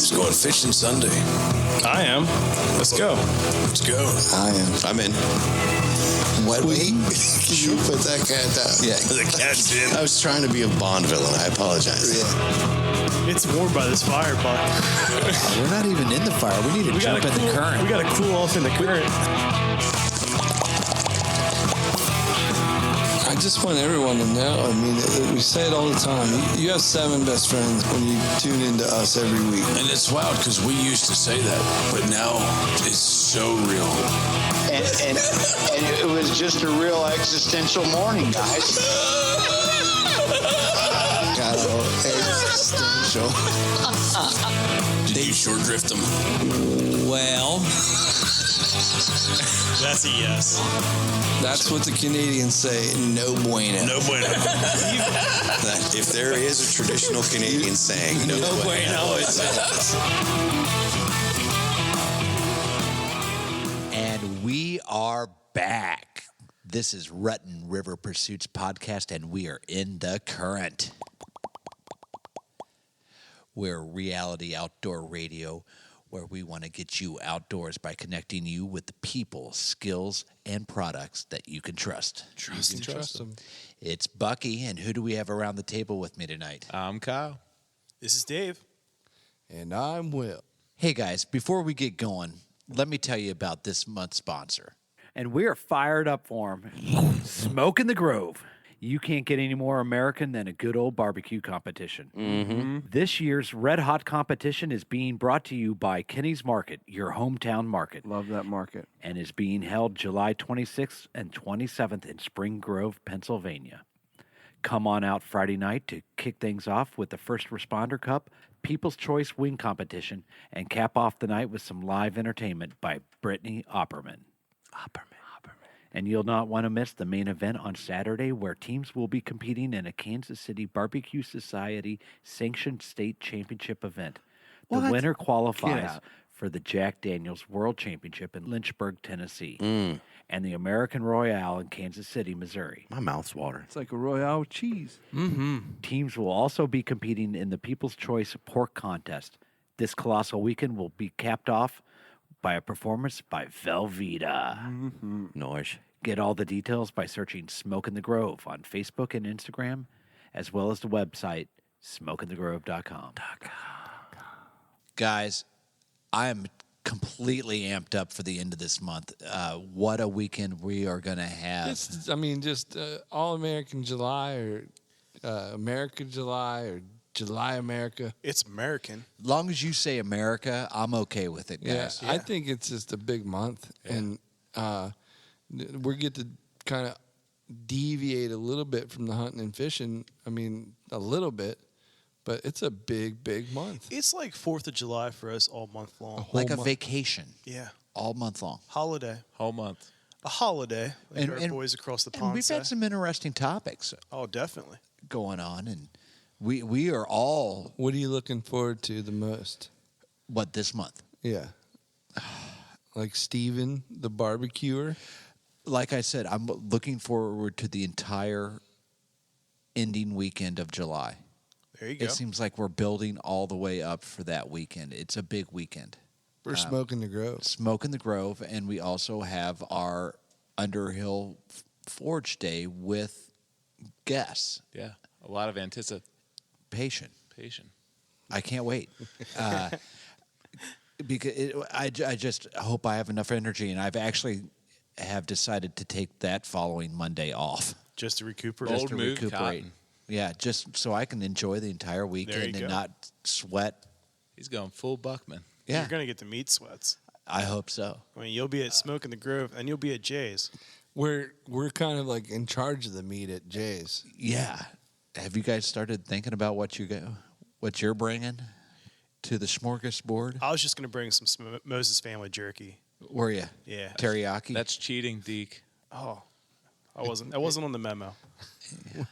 Who's going fishing Sunday? I am. Let's go. Let's go. I am. I'm in. What? Wait. Can you put that cat down? Yeah. The cat's in. I was trying to be a Bond villain. I apologize. Yeah. It's warm by this fire, Buck. We're not even in the fire. We need to jump in the current. We got to cool off in the current. I just want everyone to know. I mean, we say it all the time. You have 7 best friends when you tune into us every week. And it's wild because we used to say that, but now it's so real. And it was just a real existential morning, guys. God, existential. Did you short drift them? Well, That's a yes. That's what the Canadians say. No bueno. No bueno. If there is a traditional Canadian saying, no bueno. and we are back. This is Rutten River Pursuits Podcast, and we are in the current. We're reality outdoor radio, where we want to get you outdoors by connecting you with the people, skills, and products that you can trust. Trust them. It's Bucky, and who do we have around the table with me tonight? I'm Kyle. This is Dave. And I'm Will. Hey guys, before we get going, let me tell you about this month's sponsor. And we are fired up for him. Smoke in the Grove. You can't get any more American than a good old barbecue competition. Mm-hmm. This year's Red Hot competition is being brought to you by Kenny's Market, your hometown market. Love that market. And is being held July 26th and 27th in Spring Grove, Pennsylvania. Come on out Friday night to kick things off with the First Responder Cup, People's Choice Wing Competition, and cap off the night with some live entertainment by Brittany Opperman. And you'll not want to miss the main event on Saturday, where teams will be competing in a Kansas City Barbecue Society sanctioned state championship event. The winner qualifies for the Jack Daniels World Championship in Lynchburg, Tennessee, and the American Royale in Kansas City, Missouri. My mouth's watering. It's like a Royale with cheese. Mm-hmm. Teams will also be competing in the People's Choice Pork Contest. This colossal weekend will be capped off by a performance by Velveeta. Mm-hmm. Noise. Get all the details by searching Smoke in the Grove on Facebook and Instagram, as well as the website, smokeinthegrove.com. Guys, I am completely amped up for the end of this month. What a weekend we are going to have. It's, I mean, just All-American July or America July or July America. It's American. As long as you say America, I'm okay with it, guys. I think it's just a big month. And we get to kind of deviate a little bit from the hunting and fishing. I mean, a little bit. But it's a big, big month. It's like 4th of July for us all month long. Like a vacation. Yeah. All month long. Holiday. Whole month. A holiday. Like our boys across the and pond we've say. had some interesting topics Oh, definitely. going on. And we are all, What are you looking forward to the most? what, this month? Yeah. Like Steven, the barbecuer. Like I said, I'm looking forward to the entire ending weekend of July. There you go. It seems like we're building all the way up for that weekend. It's a big weekend. We're smoking the Grove. Smoke in the Grove, and we also have our Underhill Forge Day with guests. Yeah. A lot of anticipation. Patient. I can't wait. Because I just hope I have enough energy, and I've actually have decided to take that following Monday off. Just to recuperate. Just to move, recuperate. Cotton. Yeah, just so I can enjoy the entire weekend go. and not sweat. He's going full Buckman. Yeah, You're going to get the meat sweats. I hope so. I mean, you'll be at Smoke in the Grove, and you'll be at Jay's. We're kind of like in charge of the meat at Jay's. Yeah. Have you guys started thinking about what you're bringing to the smorgasbord? I was just going to bring some Moses Family jerky. Were you? Yeah. Teriyaki? That's cheating, Deke. Oh, I wasn't on the memo.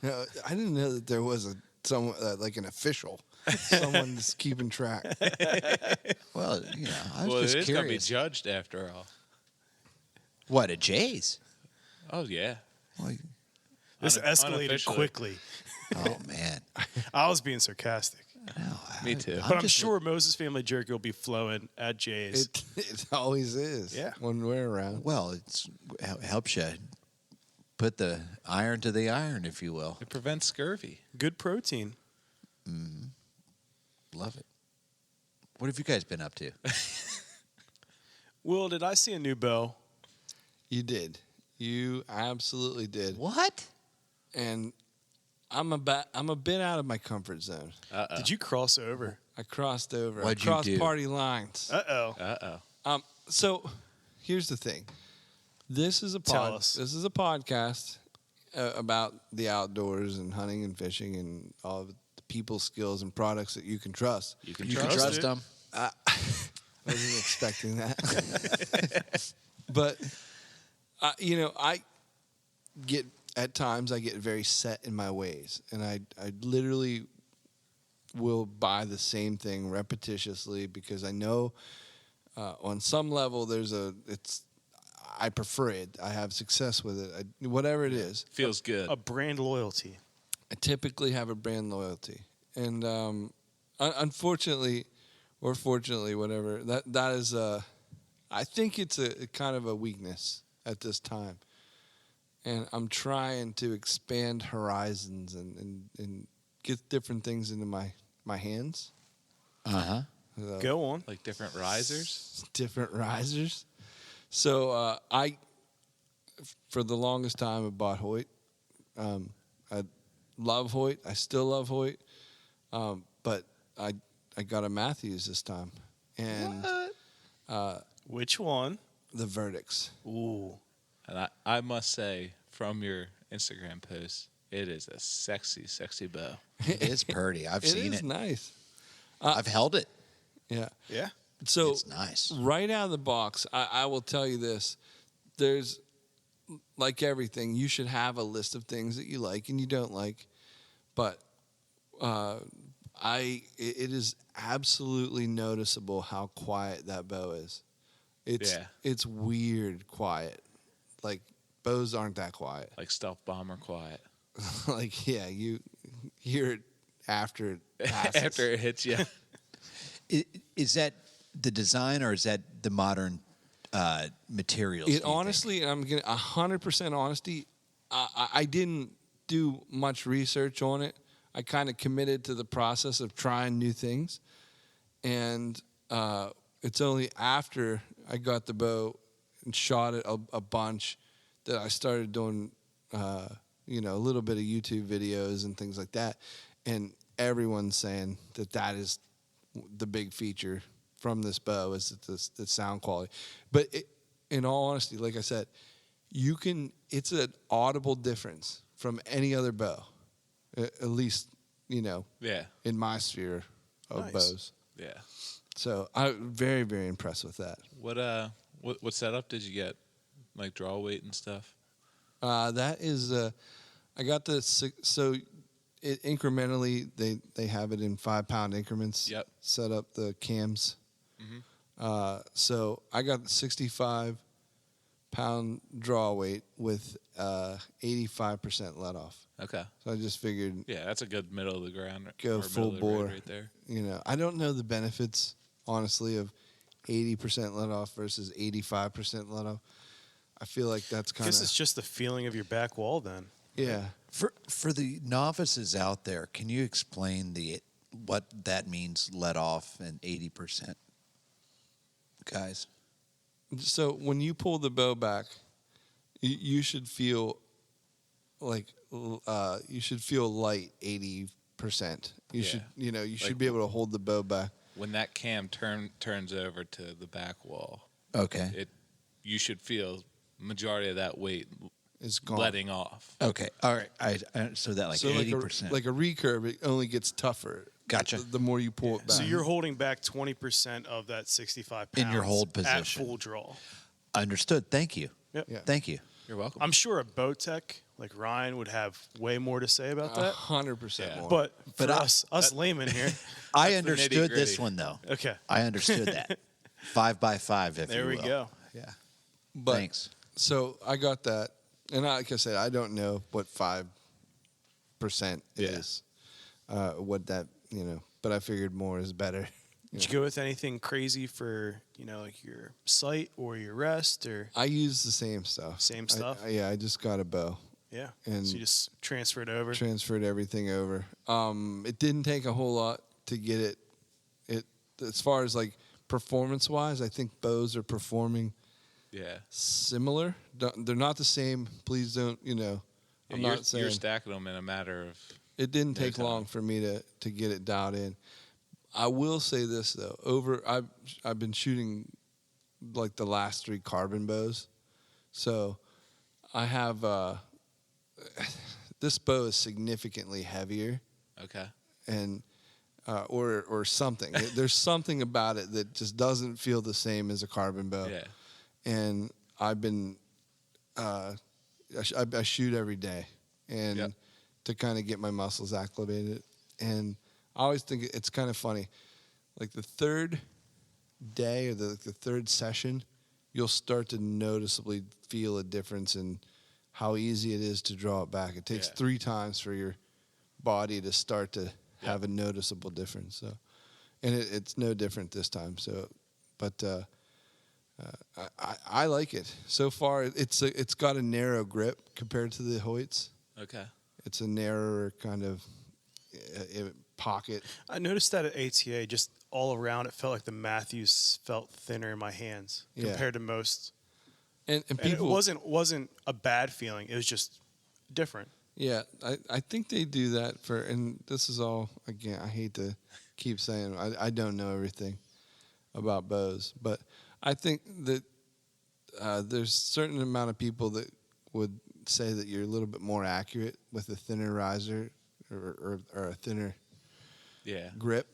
I didn't know that there was someone like an official, someone that's keeping track. Well, I was Well, just it is going to be curious. judged after all. What, at Jay's? Oh, yeah. Well, This escalated unofficially. quickly. oh, man. I was being sarcastic. No, Me too. But I'm sure Moses Family Jerky will be flowing at Jay's. It always is. Yeah. When we're around. Well, it helps you put the iron to the iron, if you will. It prevents scurvy. Good protein. Love it. What have you guys been up to? Will, did I see a new bow? You did. You absolutely did. What? And I'm a bit out of my comfort zone. Did you cross over? I crossed over. What'd I you crossed do? party lines. Uh-oh. So here's the thing. This is a Tell us. This is a podcast about the outdoors and hunting and fishing and all of the people skills and products that you can trust. You can You can trust trust it. them. I wasn't expecting that. But, I get, at times, I get very set in my ways. And I literally will buy the same thing repetitiously because I know on some level I prefer it. I have success with it. Whatever it is. Feels good. A brand loyalty. I typically have a brand loyalty. And unfortunately, or fortunately, whatever, that is I think it's a kind of a weakness at this time. And I'm trying to expand horizons and get different things into my hands. Uh-huh. So, Go on. Like different risers. different risers. So I, for the longest time, I bought Hoyt. I love Hoyt. I still love Hoyt. But I got a Matthews this time. And Which one? the verdicts. Ooh. And I must say, from your Instagram post, it is a sexy, sexy bow. It is pretty. I've seen It is it. nice. I've held it. Yeah. Yeah. So It's nice. right out of the box, I will tell you this. There's, like everything, you should have a list of things that you like and you don't like. But it is absolutely noticeable how quiet that bow is. It's weird quiet. Like, bows aren't that quiet. Like stealth bomber quiet. Like, yeah, you hear it after it passes. After it hits you. Is that the design or is that the modern materials? It honestly, and I'm gonna 100% honesty. I didn't do much research on it. I kind of committed to the process of trying new things, and it's only after I got the bow and shot it a bunch that I started doing, a little bit of YouTube videos and things like that, and everyone's saying that is the big feature from this bow is the sound quality. But in all honesty, like I said, it's an audible difference from any other bow, at least, Yeah. in my sphere of Nice. bows. Yeah. So I'm very, very impressed with that. What setup did you get? Like draw weight and stuff? That is, I got so it incrementally, they have it in 5-pound increments. Yep. Set up the cams. So I got the 65-pound draw weight with 85% let off. Okay. So I just figured, Yeah, that's a good middle of the ground. Go or full middle of the road bore. right there. I don't know the benefits, honestly, of 80% let off versus 85% let off. I feel like that's I kind guess of, it's just the feeling of your back wall then. yeah. For the novices out there, can you explain what that means? Let off and 80%, guys. So when you pull the bow back, you should feel like you should feel light 80%. You should you should be able to hold the bow back. When that cam turns over to the back wall, Okay. You should feel majority of that weight It's gone. letting off. Okay. All right. So that like So 80%. like a recurve, it only gets tougher. Gotcha. The more you pull it back. So you're holding back 20% of that 65 pounds In your hold at position. full draw. Understood. Thank you. Yep. Yeah. Thank you. You're welcome. I'm sure a bow tech like Ryan would have way more to say about that. 100% Yeah. more. But for But us laymen here, I the understood this nitty-gritty. one though. okay, I understood that. 5x5, if there you we will. go. Yeah. But- Thanks. So I got that, and like I said, I don't know what 5% Yeah. is, what that but I figured more is better. Did you go with anything crazy for, like your sight or your rest or? I use the same stuff. Same stuff? I just got a bow. Yeah. And so you just transferred over? Transferred everything over. It didn't take a whole lot to get it. As far as like performance-wise, I think bows are performing similar. They're not the same. Please don't, I'm not saying. You're stacking them in a matter of. It didn't take long for me to get it dialed in. I will say this though. I've been shooting like the last 3 carbon bows, so I have this bow is significantly heavier. Okay. And or something. There's something about it that just doesn't feel the same as a carbon bow. Yeah. And I've been I shoot every day, and to kind of get my muscles acclimated. And I always think it's kind of funny, like the third day or the third session, you'll start to noticeably feel a difference in how easy it is to draw it back. It takes 3 times for your body to start to have a noticeable difference. So, and it's no different this time. So, but I like it so far. It's got a narrow grip compared to the Hoyts. Okay. It's a narrower kind of pocket. I noticed that at ATA, just all around, it felt like the Matthews felt thinner in my hands compared to most. And people, it wasn't a bad feeling. It was just different. Yeah, I think they do that and this is all, again, I hate to keep saying, I don't know everything about bows, but I think that there's a certain amount of people that would say that you're a little bit more accurate with a thinner riser or a thinner grip.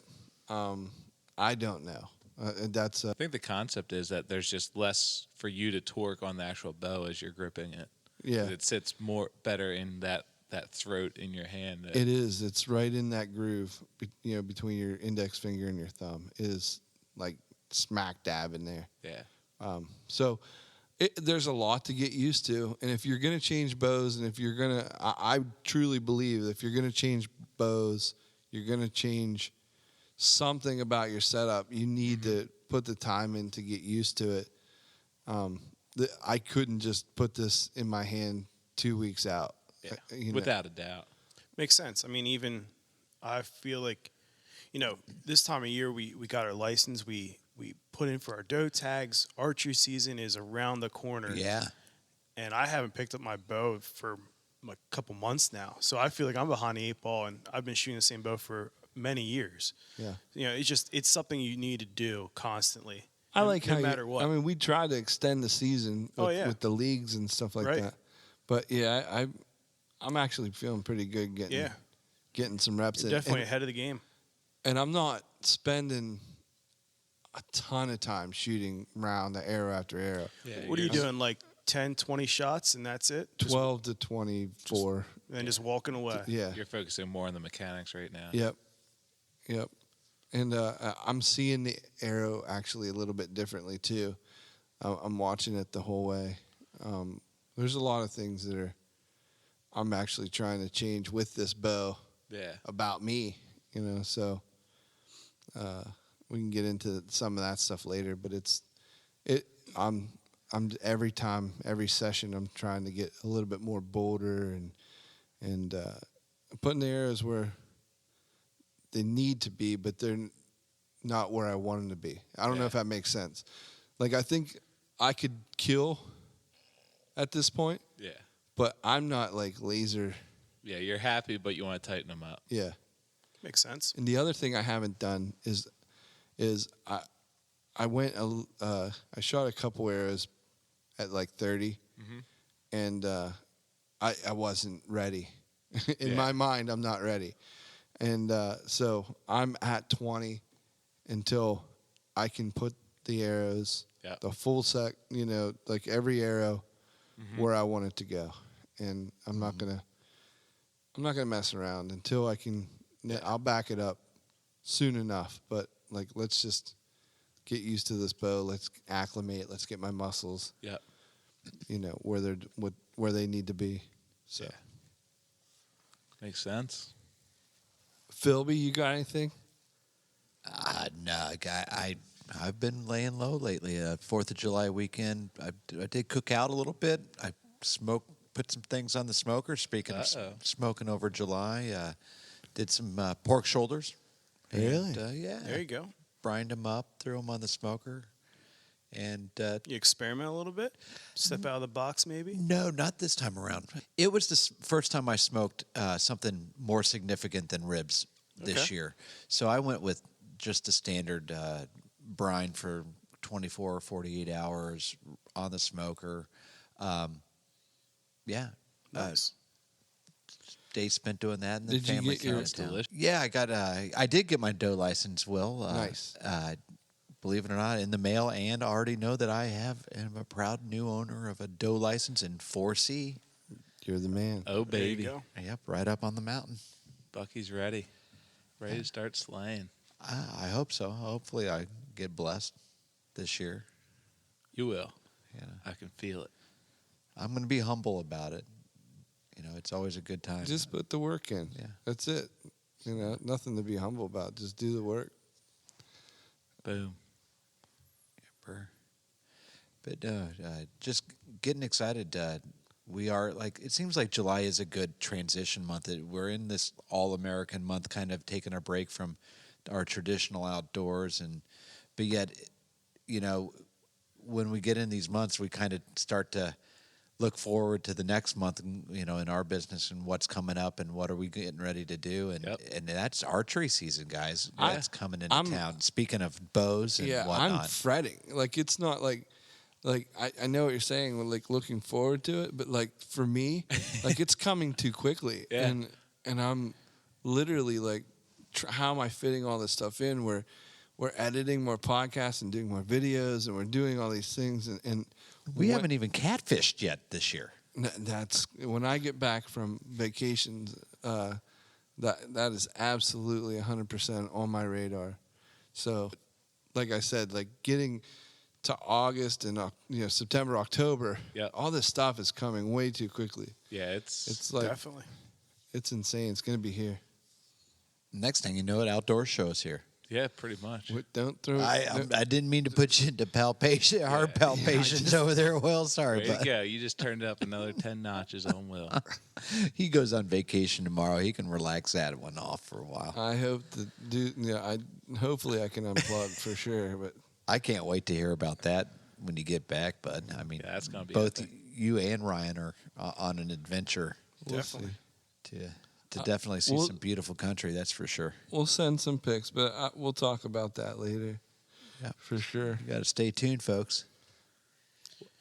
I don't know. That's I think the concept is that there's just less for you to torque on the actual bow as you're gripping it. Yeah. It sits better in that throat in your hand. It is. It's right in that groove, between your index finger and your thumb. It is like smack dab in there. Yeah. So there's a lot to get used to. And if you're going to change bows, and if you're going to, I truly believe that if you're going to change bows, you're going to change something about your setup. You need to put the time in to get used to it. I couldn't just put this in my hand 2 weeks out. Yeah, without a doubt. Makes sense. I mean, even I feel like, this time of year we got our license. We put in for our doe tags. Archery season is around the corner. Yeah. And I haven't picked up my bow for a couple months now. So I feel like I'm behind the 8 ball, and I've been shooting the same bow for many years. Yeah. It's something you need to do constantly. I like no how matter what. I mean, we try to extend the season with the leagues and stuff like that. But yeah, I'm actually feeling pretty good getting some reps in. Definitely ahead of the game. And I'm not spending a ton of time shooting round the arrow after arrow. Yeah, what are you doing, like 10, 20 shots, and that's it? 12 to 24. And then just walking away. Yeah. You're focusing more on the mechanics right now. Yep. And I'm seeing the arrow actually a little bit differently, too. I'm watching it the whole way. There's a lot of things that I'm actually trying to change with this bow about me, so we can get into some of that stuff later, but I'm every session I'm trying to get a little bit more bolder and putting the arrows where they need to be, but they're not where I want them to be. I don't know if that makes sense. Like, I think I could kill at this point. Yeah. But I'm not like laser. Yeah, you're happy, but you want to tighten them up. Yeah. Makes sense. And the other thing I haven't done is I went I shot a couple arrows at like 30, and I wasn't ready. In my mind, I'm not ready. And so I'm at 20 until I can put the arrows, the full set, like every arrow where I want it to go. And I'm not gonna mess around until I can. I'll back it up soon enough. But like, let's just get used to this bow. Let's acclimate. Let's get my muscles. Where they need to be. So makes sense. Philby, you got anything? No, guy. I've been laying low lately. 4th of July weekend, I did cook out a little bit. I put some things on the smoker. Speaking of smoking over July, did some pork shoulders. Really? And, yeah. There you go. Brined them up, threw them on the smoker, and You experiment a little bit? Step out of the box, maybe? no, not this time around. It was the first time I smoked something more significant than ribs this Okay. year. So I went with just the standard brine for 24 or 48 hours on the smoker. Yeah. Nice. Day spent doing that, and the Did you family get your- came to town. Yeah, I did get my dough license, Will. Nice. Believe it or not, in the mail, and already know that I am a proud new owner of a dough license in 4C. You're the man. Oh, There you baby. go. Yep, right up on the mountain. Bucky's ready. Ready to start slaying. I hope so. Hopefully, I get blessed this year. You will. Yeah, I can feel it. I'm going to be humble about it. It's always a good time. Just put the work in. Yeah. That's it. Nothing to be humble about. Just do the work. Boom. But just getting excited. We are it seems like July is a good transition month. We're in this all-American month, kind of taking a break from our traditional outdoors, but yet, when we get in these months, we kind of start to look forward to the next month, in our business and what's coming up and what are we getting ready to do. And that's archery season, guys. That's coming into town. Speaking of bows and whatnot. I'm fretting. It's not like I know what you're saying, looking forward to it, but for me, it's coming too quickly. Yeah. And I'm literally how am I fitting all this stuff in? We're editing more podcasts and doing more videos, and we're doing all these things, and we haven't even catfished yet this year. That's when I get back from vacations. That is absolutely 100% on my radar. So, like I said, getting to August and September, October, all this stuff is coming way too quickly. Yeah, It's Definitely. it's insane. It's gonna be here. Next thing you know, outdoor show's here. Yeah, pretty much. Don't throw. I didn't mean to put you into hard palpitations over there, Will. Sorry, There you but go. You just turned it up another 10 notches on Will. he goes on vacation tomorrow. He can relax that one off for a while. I hope to do. Hopefully I can unplug for sure. But I can't wait to hear about that when you get back, bud. I mean, Yeah, that's gonna be both epic. you and Ryan are on an adventure Definitely. to definitely see some beautiful country. That's for sure. we'll send some pics, but we'll talk about that later. Yeah. For sure. You got to stay tuned, folks.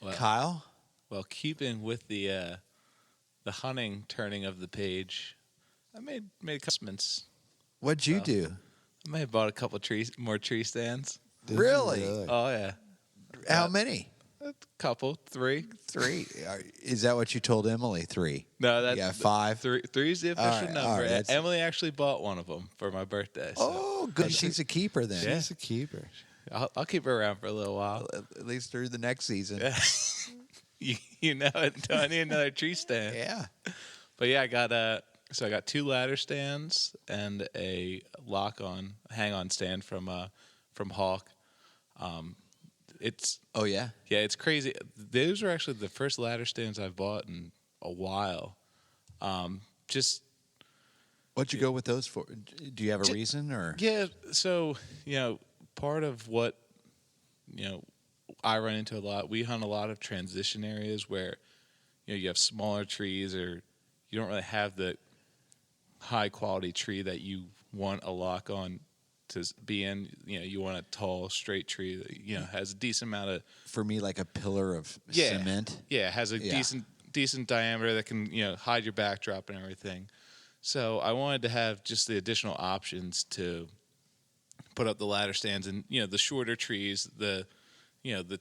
Well, Kyle, Well, keeping with the hunting turning of the page, I made adjustments. what'd you do? I may have bought a couple more tree stands. Really? Oh yeah, How many? a couple, 3. 3. Is that what you told Emily? 3. No, that's Yeah, 5. 3's the official All right, number. that's- Emily actually bought one of them for my birthday. So Oh, good. She's a keeper then. Yeah. She's a keeper. I'll keep her around for a little while. At least through the next season. Yeah. you know it. Until I need another tree stand. Yeah. But yeah, I got 2 ladder stands and a hang-on stand from Hawk. Oh yeah. Yeah, it's crazy. Those are actually the first ladder stands I've bought in a while. Just What'd you go with those for? Do you have a reason or? yeah. So part of what I run into a lot. We hunt a lot of transition areas where you have smaller trees or you don't really have the high quality tree that you want a lock on to be in. You want a tall, straight tree that has a decent amount of For me, like a pillar of cement. Yeah, it has a decent diameter that can hide your backdrop and everything. So I wanted to have just the additional options to put up the ladder stands and the shorter trees, the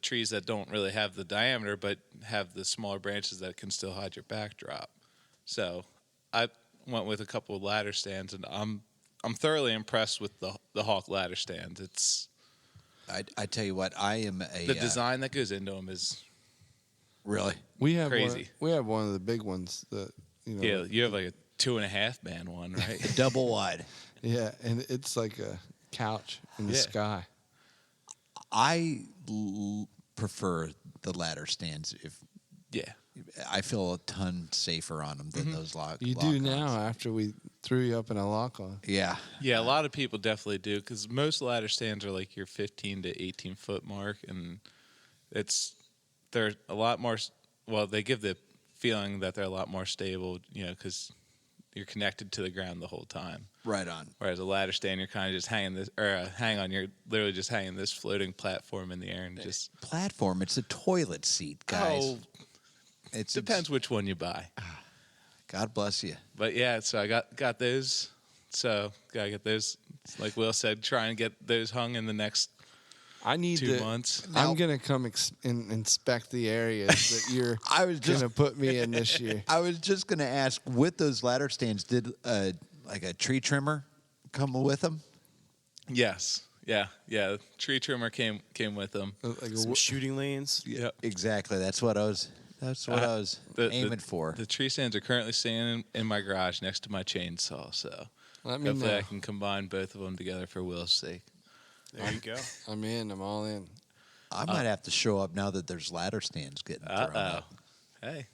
trees that don't really have the diameter but have the smaller branches that can still hide your backdrop. So I went with a couple of ladder stands, and I'm thoroughly impressed with the Hawk ladder stands. It's I tell you what, I am the design that goes into them is really. We have crazy. We have one of the big ones that you have like a 2.5 man one, right? Double wide. Yeah, and it's like a couch in the Yeah. sky. I prefer the ladder stands. If Yeah. I feel a ton safer on them than those You do lock-ons. now after we threw you up in a lock-on. Yeah. Yeah, a lot of people definitely do because most ladder stands are like your 15 to 18 foot mark, and they're a lot more. Well, they give the feeling that they're a lot more stable, because you're connected to the ground the whole time. Right on. Whereas a ladder stand, you're kind of just you're literally just hanging this floating platform in the air and just. Platform. It's a toilet seat, guys. Oh, It depends which one you buy. God bless you. But yeah, so I got those. So gotta get those. Like Will said, try and get those hung in the next I need 2 months. I'm gonna come and inspect the areas that you're I was just gonna put me in this year. I was just going to ask, with those ladder stands, did like a tree trimmer come with them? Yes. Yeah. Tree trimmer came with them. Like Some shooting lanes. Yeah. Exactly. That's what I was aiming for. The tree stands are currently standing in my garage next to my chainsaw, so Let me hopefully know. I can combine both of them together for Will's sake. There you go. I'm in. I'm all in. I might have to show up now that there's ladder stands getting thrown up. Hey,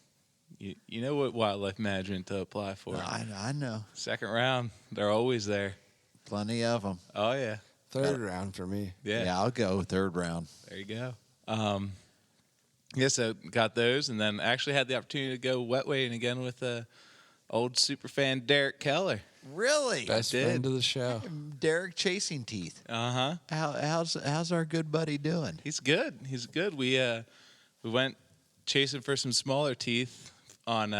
you know what wildlife management to apply for. I know. Second round, they're always there. Plenty of them. Oh, yeah. Third round for me. Yeah. I'll go third round. There you go. So got those, and then actually had the opportunity to go wet wading again with old super fan Derek Keller. Really? Best friend of the show. Derek Chasing Teeth. Uh-huh. How's our good buddy doing? He's good. We went chasing for some smaller teeth on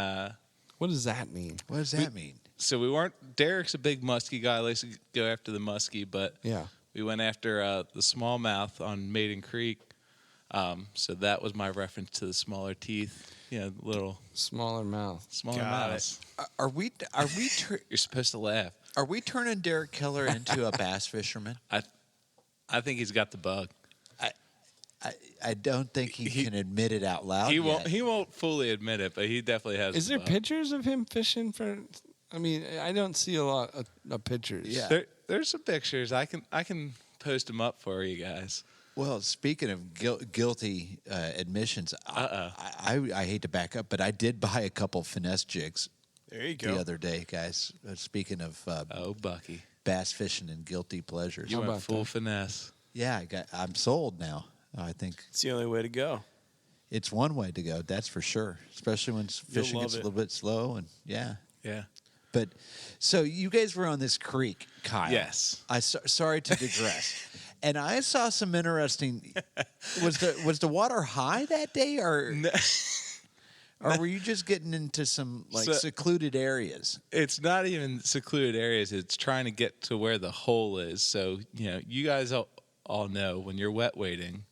What does that mean? What does that mean? so we weren't Derek's a big muskie guy, likes to go after the muskie, but Yeah. we went after the smallmouth on Maiden Creek. So that was my reference to the smaller teeth, little Smaller mouth. smaller Got mouths. Are we You're supposed to laugh. are we turning Derek Keller into a bass fisherman? I think he's got the bug. I don't think he can admit it out loud. He won't fully admit it, but he definitely has. Is the there bug. pictures of him fishing for? I mean, I don't see a lot of pictures. Yeah. There's some pictures. I can post them up for you guys. Well, speaking of guilty admissions, I hate to back up, but I did buy a couple finesse jigs There you go. the other day, guys. Speaking of Bucky, bass fishing and guilty pleasures. you went about full that? finesse. Yeah, I'm sold now. I think It's the only way to go. it's one way to go. That's for sure. Especially when fishing love gets a it. little bit slow, and yeah. Yeah. But so you guys were on this creek, Kyle. Yes. Sorry to digress. And I saw some interesting. Was the water high that day, or were you just getting into some secluded areas? It's not even secluded areas. It's trying to get to where the hole is. So you guys all know when you're wet wading,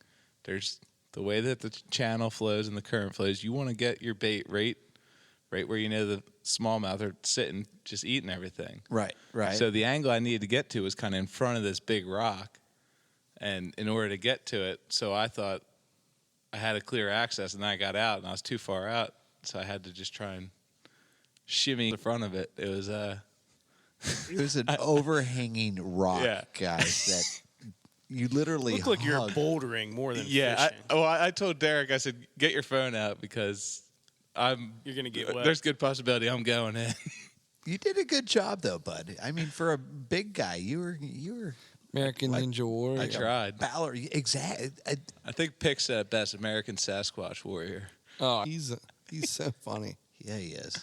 there's the way that the channel flows and the current flows. You want to get your bait right where the smallmouth are sitting, just eating everything. Right. So the angle I needed to get to was kind of in front of this big rock, and in order to get to it, so I thought I had a clear access, and then I got out, and I was too far out, so I had to just try and shimmy the front of it. It was it was an overhanging rock, Yeah. guys. That you literally Look like you're hugged. bouldering more than yeah. fishing. I told Derek, I said, get your phone out because You're gonna get wet. there's good possibility I'm going in. You did a good job, though, bud. I mean, for a big guy, you were American Ninja Warrior. I tried. Balor. Exactly. I think Pick said it best, American Sasquatch Warrior. Oh, he's so funny. Yeah, he is.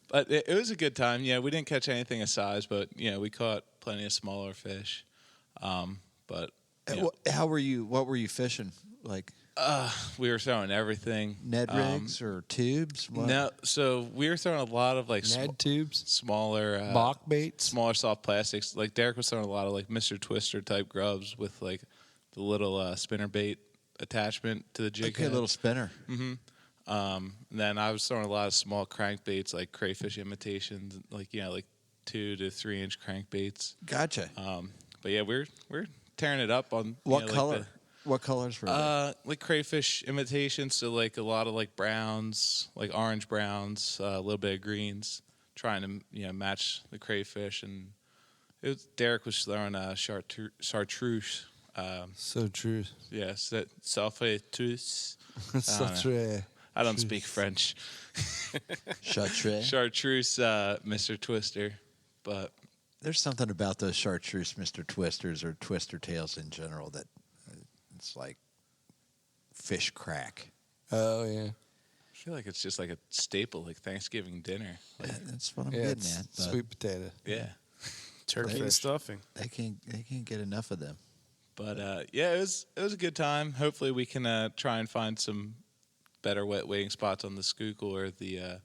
But it was a good time. Yeah, we didn't catch anything of size, but we caught plenty of smaller fish. But How were you? What were you fishing? Like we were throwing everything. Ned rigs or tubes? What? No, so we were throwing a lot of like Ned tubes, smaller Bach baits. smaller soft plastics. Like Derek was throwing a lot of like Mr. Twister type grubs with like the little spinner bait attachment to the jig Okay, head. little spinner. And then I was throwing a lot of small crankbaits, like crayfish imitations, like 2 to 3 inch crankbaits. Gotcha. But yeah, we're tearing it up on What like color? What colors were they? like crayfish imitations, so like a lot of like browns, like orange browns, a little bit of greens, trying to match the crayfish, and Derek was throwing chartreuse. So true. Yes, that chartreuse. So true. I don't speak French. Chartreuse. Chartreuse, Mr. Twister, but There's something about those chartreuse Mr. Twisters or twister tails in general that it's like fish crack. Oh yeah. I feel like it's just like a staple, like Thanksgiving dinner. Like, That's what I'm Yeah, getting it's at. But sweet potato. yeah. Turkey and stuffing. they can't get enough of them. But yeah, it was a good time. Hopefully, we can try and find some better wet waiting spots on the Schuylkill or the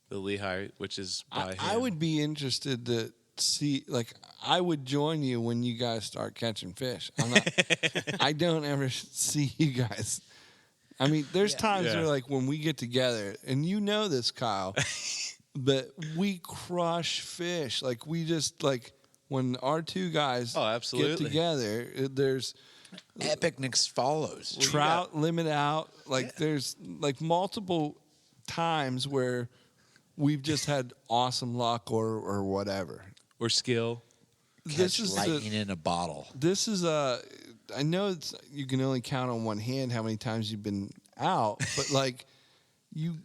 Lehigh, which is by I would be interested to see, like, I would join you when you guys start catching fish. I don't ever see you guys. I mean, there's times Yeah. where, like, when we get together, and you know this, Kyle, but we crush fish. Like, we just, like, when our two guys Oh, get absolutely. together, there's Epicness follows. trout limit out. Like, there's, like, multiple times where we've just had awesome luck or whatever. or skill. Catch lightning in a bottle. This is I know you can only count on one hand how many times you've been out, but like you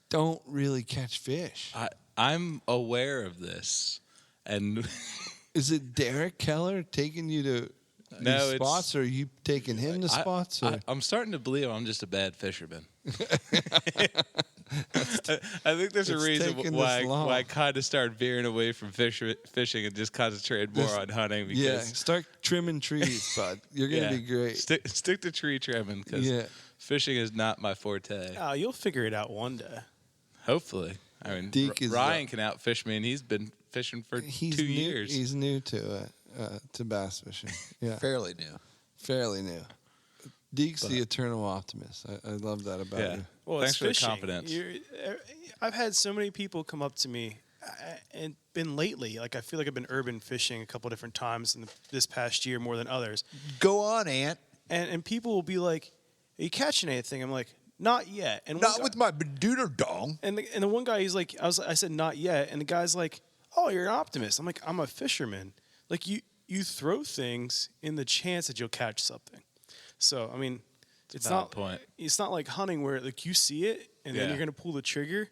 don't really catch fish. I'm aware of this, and Is it Derek Keller taking you to No, these it's- spots, or are you taking him to spots? Or? I'm starting to believe I'm just a bad fisherman. I think there's a It's reason taken why this long. I kind of started veering away from fishing and just concentrated more on hunting. Because Yeah, start trimming trees, bud. You're gonna be great. Stick to tree trimming because Yeah. fishing is not my forte. Oh, you'll figure it out one day. Hopefully, I mean Deke is, Ryan can outfish me, and he's been fishing for He's 2 new, years. He's new to bass fishing. Yeah, Fairly new. fairly new. Deke's the eternal optimist. I love that about Yeah. you. Well, Thanks it's for the fishing. confidence. I've had so many people come up to me, and been lately. Like I feel like I've been urban fishing a couple different times in this past year more than others. Go on, Ant. And people will be like, "Are you catching anything?" I'm like, "Not yet." And one Not guy- with my badooter dong. And the one guy, he's like, I said, "Not yet." And the guy's like, "Oh, you're an optimist." I'm like, "I'm a fisherman. Like you throw things in the chance that you'll catch something." So I mean, it's valid not point. It's not like hunting where like you see it and then Yeah. you're gonna pull the trigger,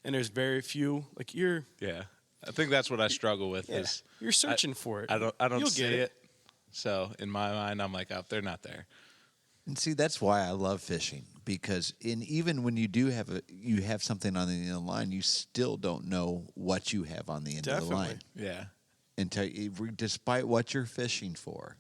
and there's very few. Like you're I think that's what I struggle with. Is you're searching for it. I don't You'll see get it. So in my mind, I'm like, they're not there. And see, that's why I love fishing, because even when you do have something on the end of the line, you still don't know what you have on the end of the line Yeah. despite what you're fishing for.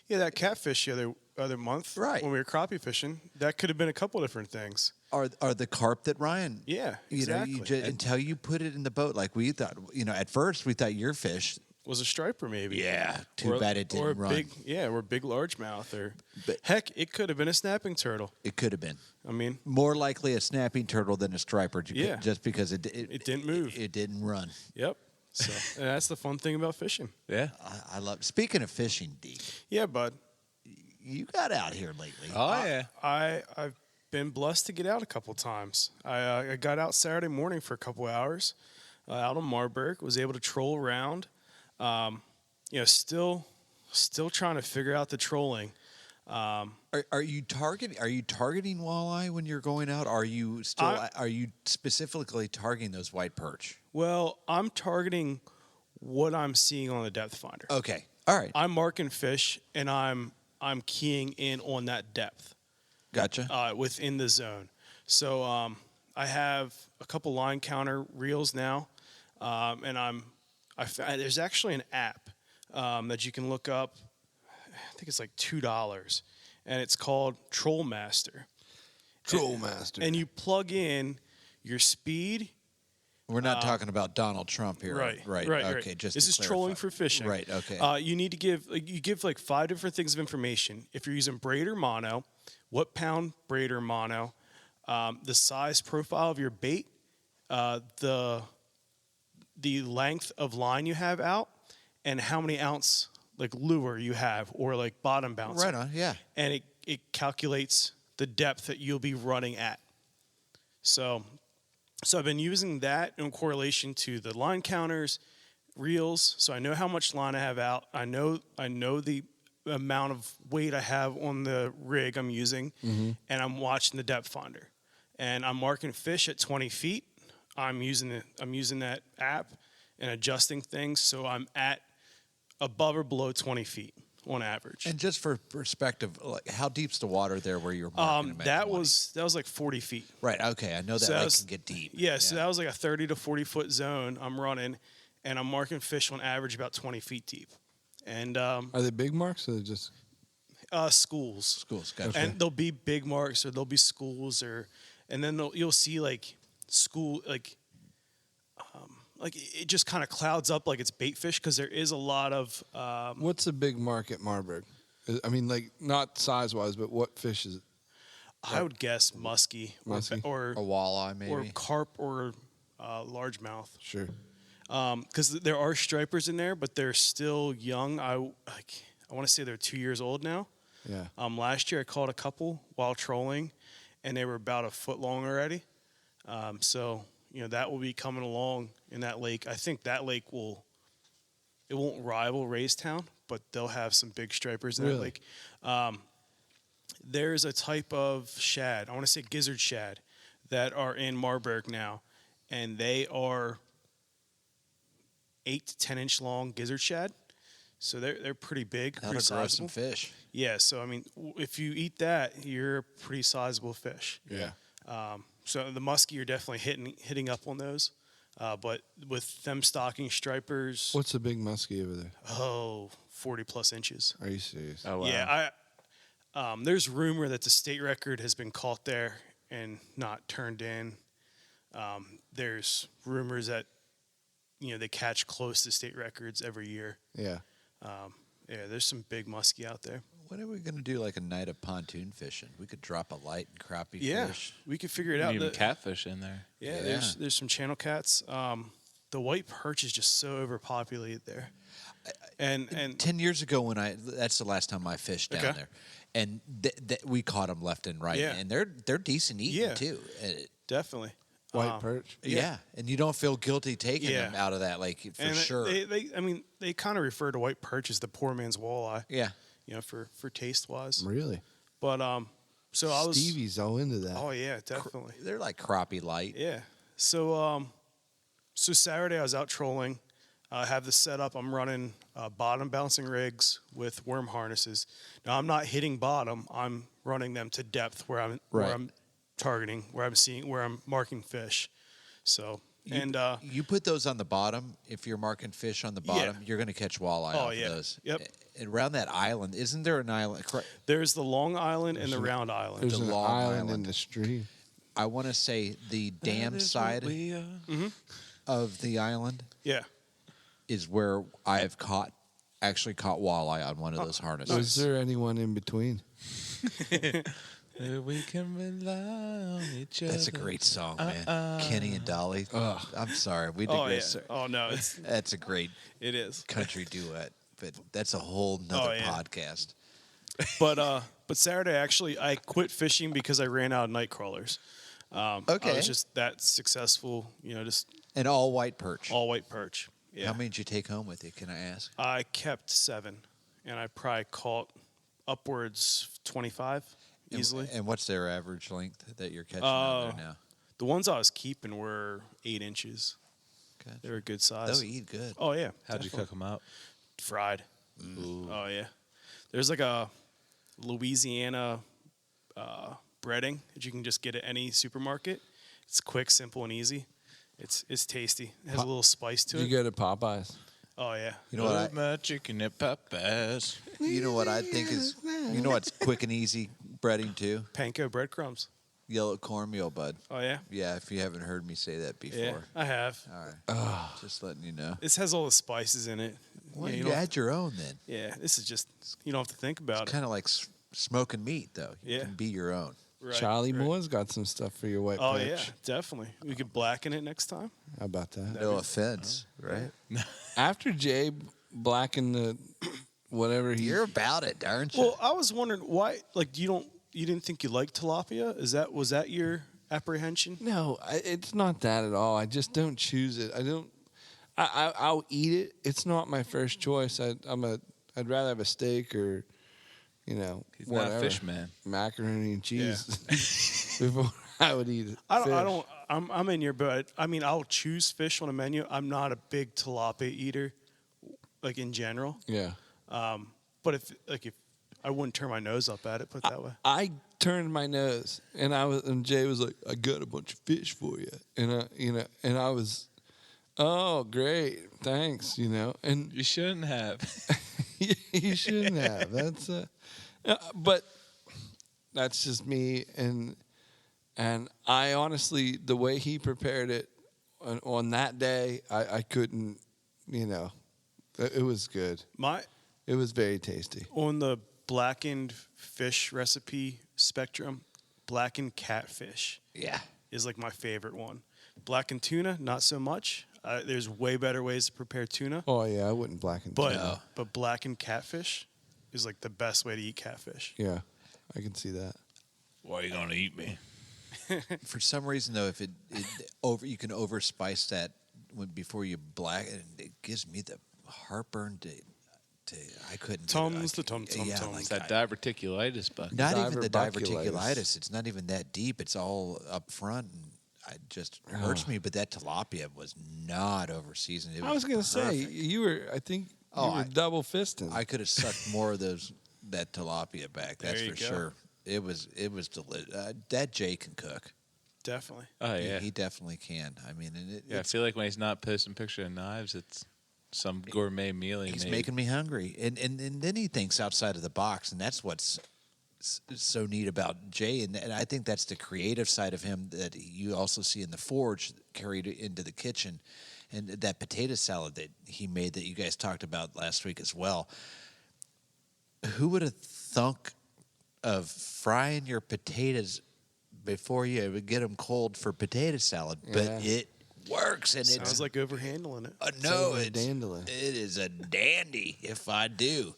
Yeah, that catfish the other month, Right. when we were crappie fishing, that could have been a couple different things. Are the carp that Ryan? Yeah, You know, exactly. until you put it in the boat, like we thought. You know, at first we thought your fish. Was a striper maybe? Yeah. Too bad it or a didn't run. big largemouth, or But- heck, it could have been a snapping turtle. It could have been I mean, more likely a snapping turtle than a striper. Yeah. Just because it didn't move. It didn't run. yep. So and that's the fun thing about fishing. Yeah. I love. Speaking of fishing, Deke, Yeah, bud. you got out here lately. Oh yeah. I've been blessed to get out a couple times. I got out Saturday morning for a couple hours out on Marburg. Was able to troll around. Still trying to figure out the trolling. Are you targeting walleye when you're going out? Are you specifically targeting those white perch? Well, I'm targeting what I'm seeing on the depth finder. Okay. All right. I'm marking fish and I'm keying in on that depth Gotcha. within the zone. So I have a couple line counter reels now, and there's actually an app that you can look up. I think it's like $2, and it's called Troll Master. Troll master. And you plug in your speed. We're not talking about Donald Trump here. Right. Okay. Just this to is clarify. trolling for fishing. Right. Okay. You need to give like 5 different things of information. If you're using braid or mono, what pound braid or mono, the size profile of your bait, the length of line you have out, and how many ounce like lure you have or like bottom bouncer. Right on. Yeah. And it calculates the depth that you'll be running at. So I've been using that in correlation to the line counters, reels, so I know how much line I have out. I know the amount of weight I have on the rig I'm using, and I'm watching the depth finder, and I'm marking fish at 20 feet. I'm using that app and adjusting things, so I'm at above or below 20 feet on average. And just for perspective, like how deep's the water there where you're marking them at that 20? was like 40 feet. Right. Okay. I know that So that lake was- can get deep. Yeah, so that was like a 30 to 40 foot zone I'm running, and I'm marking fish on average about 20 feet deep. And Are they big marks or they're just schools. Schools, gotcha. And there'll be big marks or there'll be schools and then you'll see like school like it just kind of clouds up like it's bait fish because there is a lot of what's a big mark at Marburg? I mean, like not size wise, but what fish is it? I would guess muskie, Muskie? or A walleye, maybe. or carp or largemouth. Sure. Because there are stripers in there, but they're still young. I want to say they're 2 years old now. Yeah. Last year I caught a couple while trolling, and they were about a foot long already. So that will be coming along in that lake. I think that lake won't rival Raystown, but they'll have some big stripers in that Really? lake. There's a type of shad, I want to say gizzard shad, that are in Marburg now, and they are 8 to 10 inch long gizzard shad. So they're pretty big, That'll pretty grow some sizable. fish. Yeah, so I mean, if you eat that, you're a pretty sizable fish. Yeah. So the muskie, you're definitely hitting up on those. But with them stocking stripers, What's a big muskie over there? 40 plus inches. Are you serious? Oh, wow. Yeah, there's rumor that the state record has been caught there and not turned in. There's rumors that they catch close to state records every year. Yeah. There's some big muskie out there. When are we going to do like a night of pontoon fishing? We could drop a light and crappie Yeah, fish. we could figure it And out. even catfish in there. Yeah, Yeah. there's some channel cats. The white perch is just so overpopulated there. And 10 years ago that's the last time I fished down Okay. there. And we caught them left and right. Yeah. And they're decent eating Yeah. too. definitely. White perch. Yeah. And you don't feel guilty taking Yeah. them out of that lake for And sure. they kind of refer to white perch as the poor man's walleye. yeah. For taste wise. Really? But so I was. Stevie's all into that. Oh yeah, definitely. They're like crappie light. Yeah. So Saturday I was out trolling. I have this set up. I'm running bottom bouncing rigs with worm harnesses. Now I'm not hitting bottom. I'm running them to depth where I'm targeting, where I'm marking fish. So You put those on the bottom. If you're marking fish on the bottom, you're going to catch walleye Oh, off yeah. of those. Yep. And around that island, isn't there an island? there's the Long Island and the Round Island. There's the an Long island in Island. the stream. I want to say the dam side of the island Yeah. is where I have actually caught walleye on one of those harnesses. Was there anyone in between? We can rely on each other. That's a great song, man. Kenny and Dolly. I'm sorry. We did Oh great. yeah. sir. Oh no, That's a great it is. country duet, but that's a whole nother yeah. podcast. But Saturday actually I quit fishing because I ran out of night crawlers. I Okay. was just that successful, just And all white perch. all white perch. Yeah. How many did you take home with you? Can I ask? I kept 7, and I probably caught upwards 25 easily. And what's their average length that you're catching out there now? The ones I was keeping were 8 inches. Gotcha. They were good size. They'll eat good. Oh yeah. How'd you definitely. cook them up? Fried. Oh yeah. There's like a Louisiana breading that you can just get at any supermarket. It's quick, simple, and easy. It's tasty. It has a little spice to Did it. you go to Popeyes? Oh yeah. You know what? Love my chicken at Popeyes. You know what I think is. You know what's quick and easy breading too? Panko breadcrumbs. Yellow cornmeal, bud. Oh yeah. Yeah, if you haven't heard me say that before. Yeah, I have. All right. Just letting you know. This has all the spices in it. Well, Yeah, you don't- add your own then. Yeah, this is just you don't have to think about It's it. kind of like smoking meat, though. You Yeah. can be your own. Right, Charlie right. Moore's got some stuff for your white Oh perch. yeah, definitely. We could blacken it next time. How about that? No offense, right? After Jay blackened the whatever he You're about it, aren't you? Well, I was wondering why. Like, you didn't think you liked tilapia? Was that your apprehension? No, it's not that at all. I just don't choose it. I'll eat it. It's not my first choice. I'd rather have a steak or, He's whatever. not a fish man. Macaroni and cheese before I would eat it. I'm in your boat. I mean, I'll choose fish on a menu. I'm not a big tilapia eater, like in general. Yeah. But if I wouldn't turn my nose up at it, put it that way. I turned my nose, and Jay was like, "I got a bunch of fish for you," and I was, "Oh, great, thanks," and You shouldn't have. you shouldn't have. That's, but that's just me, and I honestly, the way he prepared it on that day, I couldn't, it was good. It was very tasty. On the blackened fish recipe spectrum, blackened catfish is like my favorite one. Blackened tuna, not so much. There's way better ways to prepare tuna. Oh yeah, I wouldn't blacken tuna. But blackened catfish is like the best way to eat catfish. Yeah, I can see that. Why are you gonna eat me? For some reason, though, if you can overspice that before you blacken, it gives me the heartburn I couldn't. Tums the tum. It's that diverticulitis, Bucky. Not even the diverticulitis. It's not even that deep. It's all up front, and it just hurts me. But that tilapia was not over seasoned. I was going to say you were. I think you were double fisting. I could have sucked more of that tilapia back. That's for sure. It was delicious. That Jay can cook. Definitely. Oh yeah, he definitely can. I mean, I feel like when he's not posting picture of knives, it's some gourmet meal he's making me hungry, and then he thinks outside of the box, and that's what's so neat about Jay, and I think that's the creative side of him that you also see in the forge carried into the kitchen, and that potato salad that he made that you guys talked about last week as well. Who would have thunk of frying your potatoes before you would get them cold for potato salad? But it works, and it sounds like overhandling it. No, it is a dandy. If I do,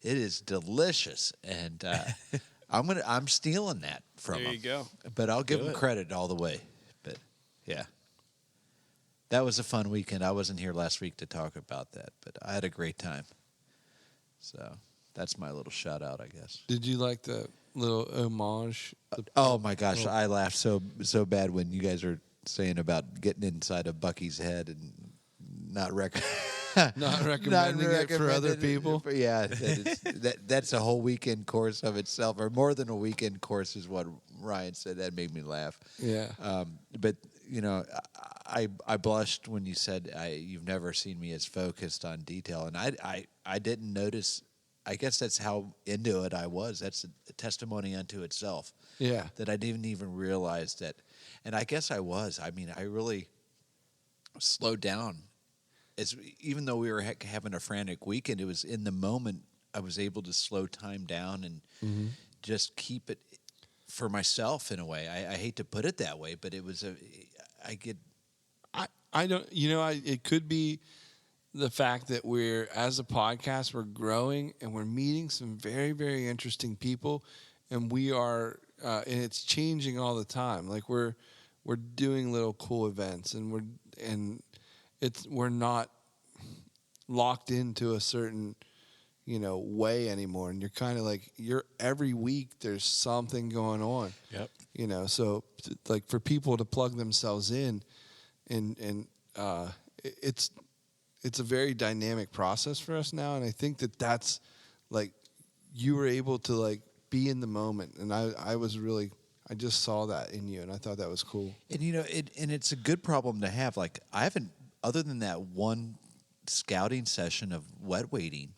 it is delicious, and I'm stealing that from him. There you go. But I'll give him credit all the way. But yeah, that was a fun weekend. I wasn't here last week to talk about that, but I had a great time. So that's my little shout out, I guess. Did you like the little homage? Oh my gosh, I laughed so bad when you guys are saying about getting inside of Bucky's head and not recommending it for other people. Yeah, that's a whole weekend course of itself, or more than a weekend course, is what Ryan said. That made me laugh. Yeah. But I blushed when you said you've never seen me as focused on detail, and I didn't notice. I guess that's how into it I was. That's a testimony unto itself. Yeah. That I didn't even realize that. And I guess I was. I mean, I really slowed down. Even though we were having a frantic weekend, it was in the moment I was able to slow time down and just keep it for myself in a way. I hate to put it that way, but it was I don't, it could be the fact that as a podcast, we're growing and we're meeting some very, very interesting people, and we are, and it's changing all the time. Like we're doing little cool events, and we're not locked into a certain, way anymore. And you're kind of like, every week there's something going on. Yep. So like for people to plug themselves in, and it's a very dynamic process for us now, and I think that's like you were able to like be in the moment, and I just saw that in you, and I thought that was cool. And it's a good problem to have. Like I haven't, other than that one scouting session of wet waiting,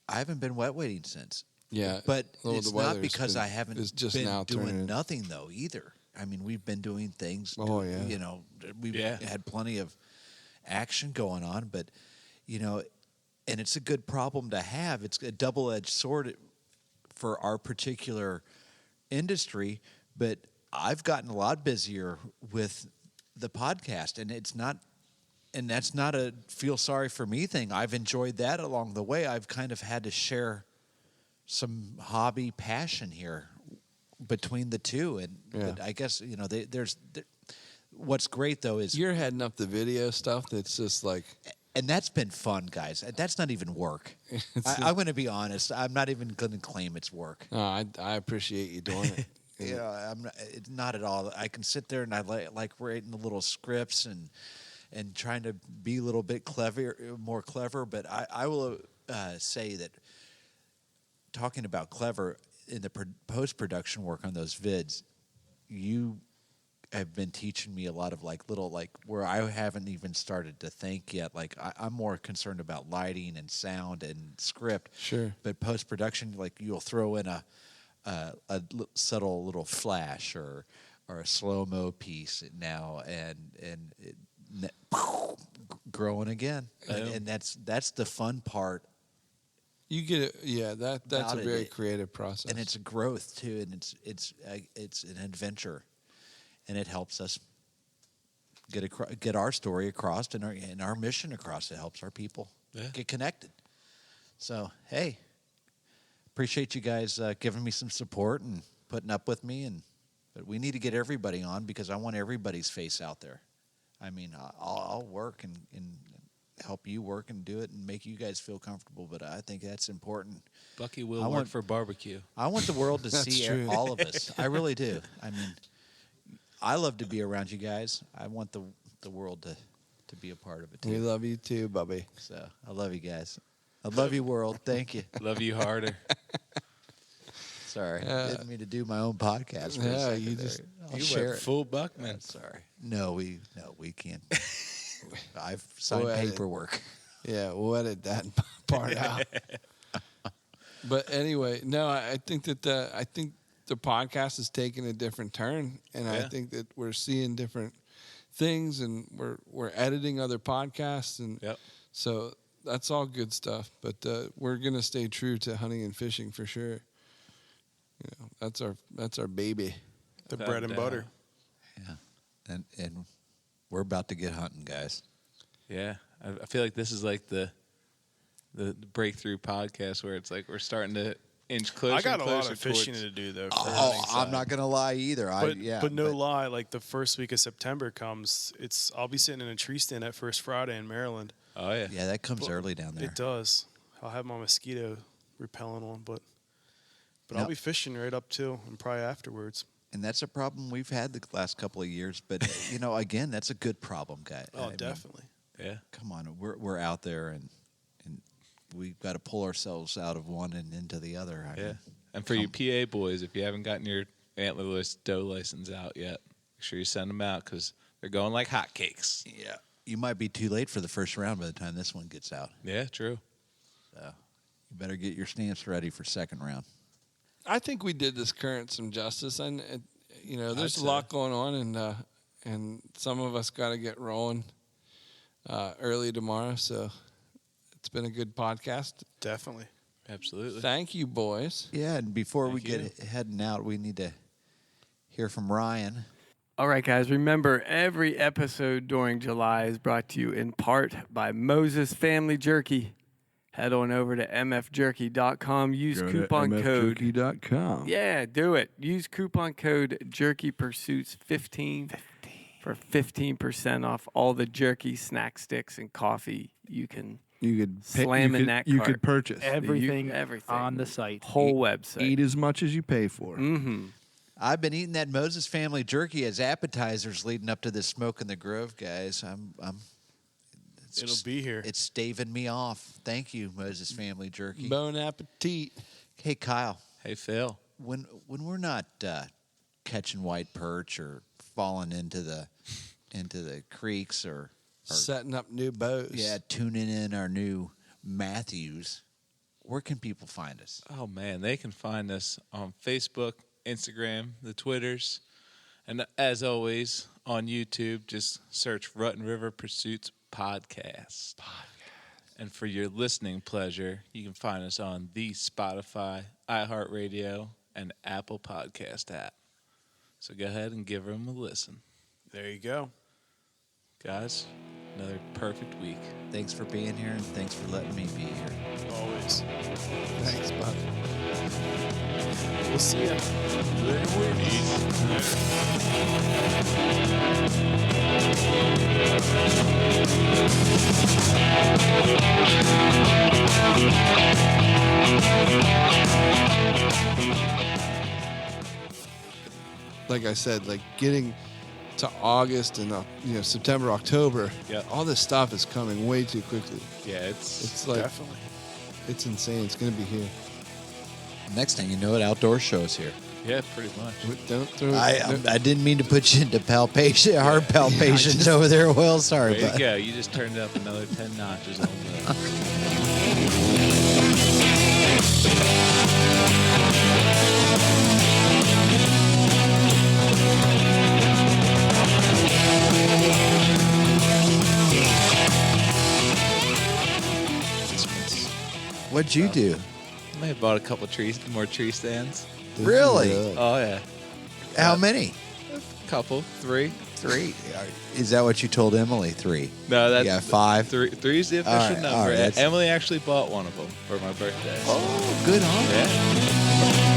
I haven't been wet waiting since. Yeah, but it's not because I haven't been doing nothing though either. I mean, we've been doing things. Oh yeah, we've had plenty of action going on, but and it's a good problem to have. It's a double-edged sword for our particular industry, but I've gotten a lot busier with the podcast, and that's not a feel sorry for me thing. I've enjoyed that along the way. I've kind of had to share some hobby passion here between the two, but I guess what's great though is You're heading up the video stuff that's just like, and that's been fun, guys. That's not even work. I'm going to be honest. I'm not even going to claim it's work. no, I appreciate you doing it. You know, it's not at all. I can sit there and I like writing the little scripts and trying to be a little bit more clever. But I will say that talking about clever in the post-production work on those vids, you have been teaching me a lot of like little like where I haven't even started to think yet. Like I'm more concerned about lighting and sound and script. Sure. But post-production, like you'll throw in a subtle little flash or a slow-mo piece now and growing again. And that's the fun part. You get it. Yeah, that's a very creative process. And it's a growth too, and it's an adventure. And it helps us get our story across and our mission across. It helps our people get connected. So, hey, appreciate you guys giving me some support and putting up with me. But we need to get everybody on because I want everybody's face out there. I mean, I'll work and help you work and do it and make you guys feel comfortable. But I think that's important. Bucky will work for barbecue. I want the world to see true. all of us. I really do. I mean, I love to be around you guys. I want the world to be a part of it too. We love you too, Bubby. So I love you guys. I love you, world. Thank you. Love you harder. Sorry, didn't mean to do my own podcast. For a Yeah, second you there. just I'll You share went it. full Buckman. Sorry. No, we can't. I've signed We'll edit. paperwork. Yeah, we'll edit that part out. But anyway, no, I think that the podcast is taking a different turn, and I think that we're seeing different things, and we're editing other podcasts, and so that's all good stuff. But we're gonna stay true to hunting and fishing for sure. You know, that's our baby. The bread and butter. Yeah, and we're about to get hunting, guys. Yeah, I feel like this is like the breakthrough podcast where it's like we're starting to inch closer. I got and a lot closer of fishing towards- to do though. I'm not gonna lie either. But no lie, like the first week of September comes, I'll be sitting in a tree stand that first Friday in Maryland. Oh yeah, Yeah, that comes early down there. It does. I'll have my mosquito repellent on, but I'll Now- be fishing right up to and probably afterwards. And that's a problem we've had the last couple of years. But you know, again, that's a good problem, guy. Oh, I mean, definitely. yeah. come on, we're out there and we've got to pull ourselves out of one and into the other. I Yeah. mean, And for you PA boys, if you haven't gotten your antlerless doe license out yet, make sure you send them out because they're going like hotcakes. yeah, you might be too late for the first round by the time this one gets out. Yeah, true. So you better get your stamps ready for second round. I think we did this current some justice, and you know, there's I'd a lot going on, and some of us got to get rolling early tomorrow. So it's been a good podcast. Definitely. Absolutely. Thank you, boys. Yeah, and before we Thank get heading out, we need to hear from Ryan. All right, guys, remember every episode during July is brought to you in part by Moses Family Jerky. Head on over to mfjerky.com. Use coupon code. mfjerky.com. Yeah, do it. Use coupon code JerkyPursuits15 for 15% off all the jerky, snack sticks, and coffee you can You could slam in that you cart. could purchase Everything, Everything. on the site. Whole website. Eat as much as you pay for. Mm-hmm. I've been eating that Moses Family jerky as appetizers leading up to this Smoke in the Grove, guys. It'll be here. It's staving me off. Thank you, Moses Family Jerky. Bon appetit. Hey, Kyle, Hey, Phil. when we're not catching white perch or falling into the creeks or Setting up new bows. tuning in our new Matthews, where can people find us? Oh, man. They can find us on Facebook, Instagram, the Twitters, and as always, on YouTube, just search Rutten River Pursuits Podcast. And for your listening pleasure, you can find us on the Spotify, iHeartRadio, and Apple Podcast app. So go ahead and give them a listen. There you go. Guys, another perfect week. Thanks for being here, and thanks for letting me be here. Always. Thanks, bud. We'll see ya. Like I said, like getting to August and September, October, all this stuff is coming way too quickly. Yeah, it's like Definitely. it's insane. It's gonna be here. Next thing you know, it outdoor shows here. Yeah, pretty much. Don't throw. I didn't mean to put you into heart palpitations over there. Well, sorry, Way to but go. You just turned it up another 10 notches on the. what'd you do? I may have bought a couple more tree stands. Really? Oh, yeah. How many? Couple. 3. 3. Is that what you told Emily? 3. No, that's yeah, 5. 3 is the official All right, number. all right, Emily actually bought one of them for my birthday. Oh, good on her. Yeah.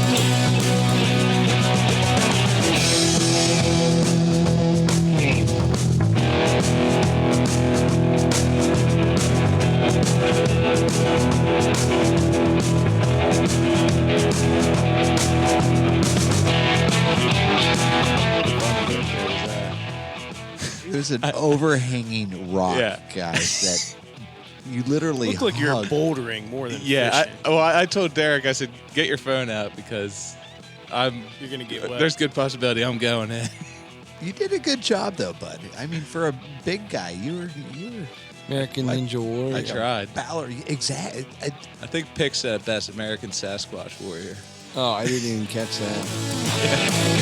There's an overhanging rock, Yeah. guys, that you literally Look like you're hug. bouldering more than Yeah, fishing. I told Derek, I said, get your phone out because You're gonna get wet. there's good possibility I'm going in. You did a good job, though, bud. I mean, for a big guy, you were American Ninja Warrior. I tried. Balor. Exactly. I think Pick said it best, American Sasquatch Warrior. Oh, I didn't even catch that.